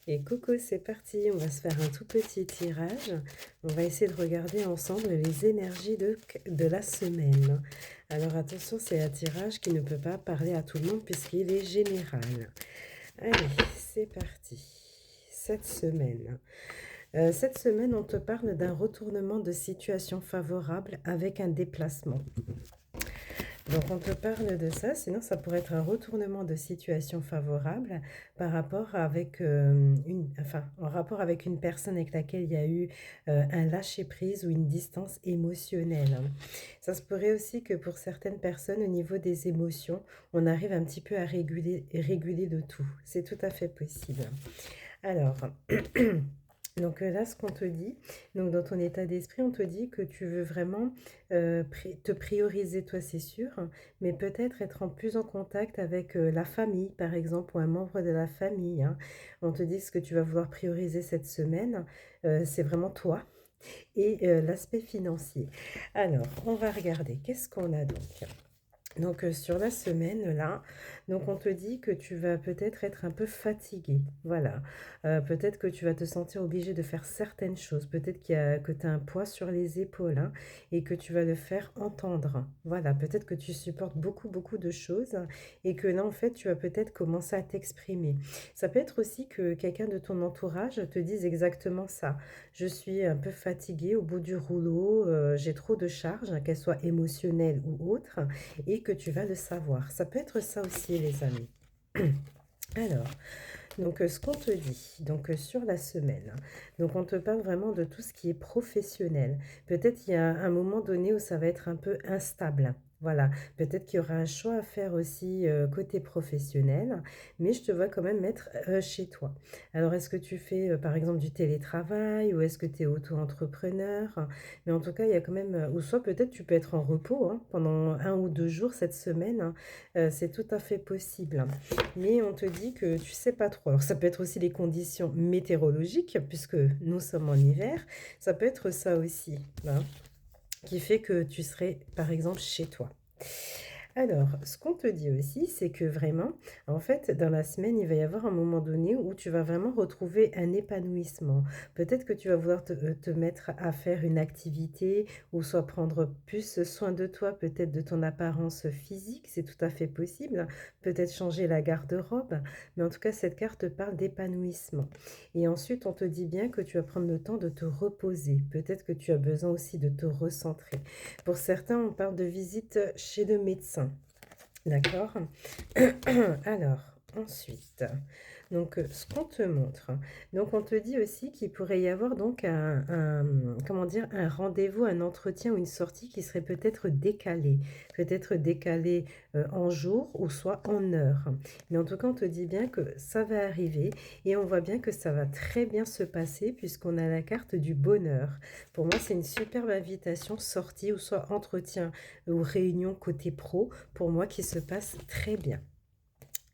Et coucou, c'est parti, on va se faire un tout petit tirage. On va essayer de regarder ensemble les énergies de la semaine. Alors attention, c'est un tirage qui ne peut pas parler à tout le monde puisqu'il est général. Allez, c'est parti. Cette semaine, on te parle d'un retournement de situation favorable avec un déplacement. Donc on te parle de ça, sinon ça pourrait être un retournement de situation favorable par rapport avec en rapport avec une personne avec laquelle il y a eu un lâcher-prise ou une distance émotionnelle. Ça se pourrait aussi que pour certaines personnes, au niveau des émotions, on arrive un petit peu à réguler le tout. C'est tout à fait possible. Alors, donc là, ce qu'on te dit, donc dans ton état d'esprit, on te dit que tu veux vraiment te prioriser, toi, c'est sûr, hein, mais peut-être être en plus en contact avec la famille, par exemple, ou un membre de la famille, hein. On te dit que ce que tu vas vouloir prioriser cette semaine, c'est vraiment toi et l'aspect financier. Alors, on va regarder, qu'est-ce qu'on a donc? Donc sur la semaine là, donc on te dit que tu vas peut-être être un peu fatigué, voilà. Peut-être que tu vas te sentir obligé de faire certaines choses, peut-être que tu as un poids sur les épaules, hein, et que tu vas le faire entendre. Voilà, peut-être que tu supportes beaucoup, beaucoup de choses et que là en fait tu vas peut-être commencer à t'exprimer. Ça peut être aussi que quelqu'un de ton entourage te dise exactement ça. Je suis un peu fatiguée au bout du rouleau, j'ai trop de charges, hein, qu'elles soient émotionnelles ou autres et que tu vas le savoir. Ça peut être ça aussi, les amis. Alors, donc ce qu'on te dit, donc sur la semaine, donc on te parle vraiment de tout ce qui est professionnel. Peut-être il y a un moment donné où ça va être un peu instable. Voilà, peut-être qu'il y aura un choix à faire aussi côté professionnel, mais je te vois quand même être chez toi. Alors, est-ce que tu fais par exemple du télétravail ou est-ce que tu es auto-entrepreneur? Mais en tout cas, il y a quand même, ou soit peut-être tu peux être en repos hein, pendant 1 ou 2 jours cette semaine, hein, c'est tout à fait possible. Mais on te dit que tu sais pas trop. Alors ça peut être aussi les conditions météorologiques, puisque nous sommes en hiver. Ça peut être ça aussi, hein, qui fait que tu serais, par exemple, chez toi. Alors, ce qu'on te dit aussi, c'est que vraiment, en fait, dans la semaine, il va y avoir un moment donné où tu vas vraiment retrouver un épanouissement. Peut-être que tu vas vouloir te mettre à faire une activité ou soit prendre plus soin de toi, peut-être de ton apparence physique, c'est tout à fait possible. Peut-être changer la garde-robe, mais en tout cas, cette carte parle d'épanouissement. Et ensuite, on te dit bien que tu vas prendre le temps de te reposer. Peut-être que tu as besoin aussi de te recentrer. Pour certains, on parle de visite chez le médecin. D'accord. Alors, ensuite, donc ce qu'on te montre, donc on te dit aussi qu'il pourrait y avoir donc comment dire, un rendez-vous, un entretien ou une sortie qui serait peut-être décalé en jour ou soit en heure. Mais en tout cas, on te dit bien que ça va arriver et on voit bien que ça va très bien se passer puisqu'on a la carte du bonheur. Pour moi, c'est une superbe invitation, sortie ou soit entretien ou réunion côté pro, pour moi qui se passe très bien.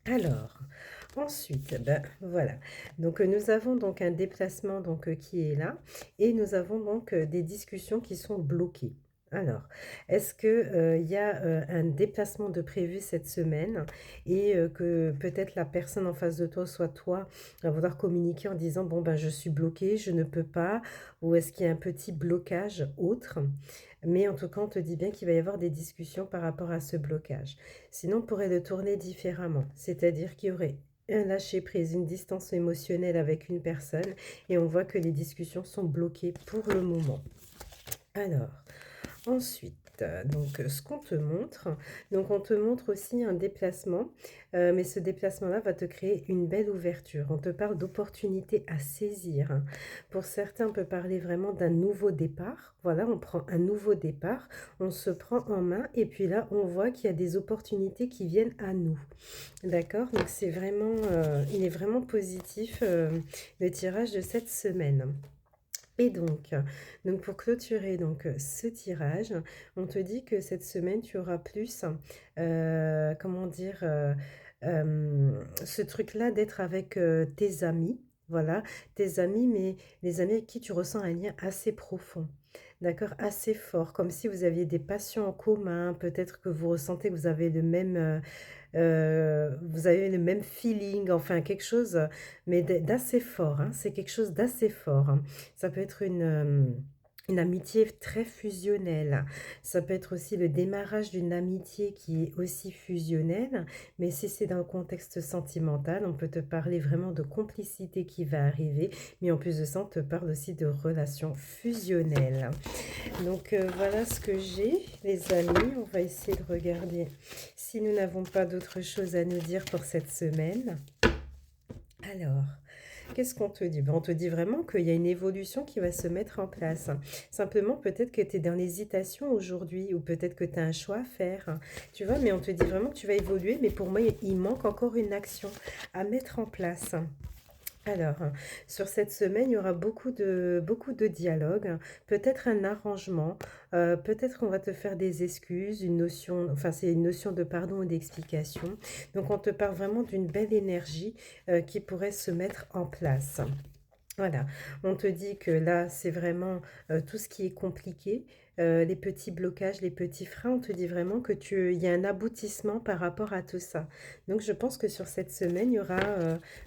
Alors, ensuite, ben voilà. Donc nous avons donc un déplacement donc qui est là et nous avons donc des discussions qui sont bloquées. Alors, est-ce que il y a un déplacement de prévu cette semaine et que peut-être la personne en face de toi, soit toi, va vouloir communiquer en disant bon ben je suis bloquée, je ne peux pas, ou est-ce qu'il y a un petit blocage autre? Mais en tout cas, on te dit bien qu'il va y avoir des discussions par rapport à ce blocage. Sinon, on pourrait le tourner différemment, c'est-à-dire qu'il y aurait un lâcher-prise, une distance émotionnelle avec une personne et on voit que les discussions sont bloquées pour le moment. Alors, ensuite, ce qu'on te montre, donc on te montre aussi un déplacement, mais ce déplacement-là va te créer une belle ouverture. On te parle d'opportunités à saisir, hein. Pour certains, on peut parler vraiment d'un nouveau départ. Voilà, on prend un nouveau départ, on se prend en main et puis là, on voit qu'il y a des opportunités qui viennent à nous. D'accord? Donc c'est vraiment, il est vraiment positif, le tirage de cette semaine. Et donc pour clôturer donc ce tirage, on te dit que cette semaine, tu auras plus, comment dire, ce truc-là d'être avec tes amis. Voilà, tes amis, mais les amis avec qui tu ressens un lien assez profond. D'accord? Assez fort, comme si vous aviez des passions en commun. Peut-être que vous ressentez que vous avez le même, vous avez le même feeling, enfin quelque chose, mais d'assez fort, hein. C'est quelque chose d'assez fort, hein. Ça peut être une amitié très fusionnelle. Ça peut être aussi le démarrage d'une amitié qui est aussi fusionnelle, mais si c'est dans le contexte sentimental, on peut te parler vraiment de complicité qui va arriver, mais en plus de ça, on te parle aussi de relations fusionnelles. Donc voilà ce que j'ai, les amis. On va essayer de regarder si nous n'avons pas d'autre chose à nous dire pour cette semaine. Alors, qu'est-ce qu'on te dit? Ben, on te dit vraiment qu'il y a une évolution qui va se mettre en place. Simplement, peut-être que tu es dans l'hésitation aujourd'hui, ou peut-être que tu as un choix à faire. Tu vois, mais on te dit vraiment que tu vas évoluer, mais pour moi, il manque encore une action à mettre en place. Alors, sur cette semaine, il y aura beaucoup de dialogues, peut-être un arrangement, peut-être qu'on va te faire des excuses, une notion, enfin c'est une notion de pardon et d'explication. Donc on te parle vraiment d'une belle énergie qui pourrait se mettre en place. Voilà, on te dit que là, c'est vraiment tout ce qui est compliqué, les petits blocages, les petits freins, on te dit vraiment que il y a un aboutissement par rapport à tout ça. Donc, je pense que sur cette semaine, il y aura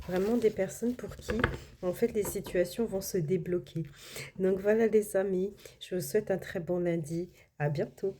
vraiment des personnes pour qui, en fait, les situations vont se débloquer. Donc, voilà les amis, je vous souhaite un très bon lundi. À bientôt.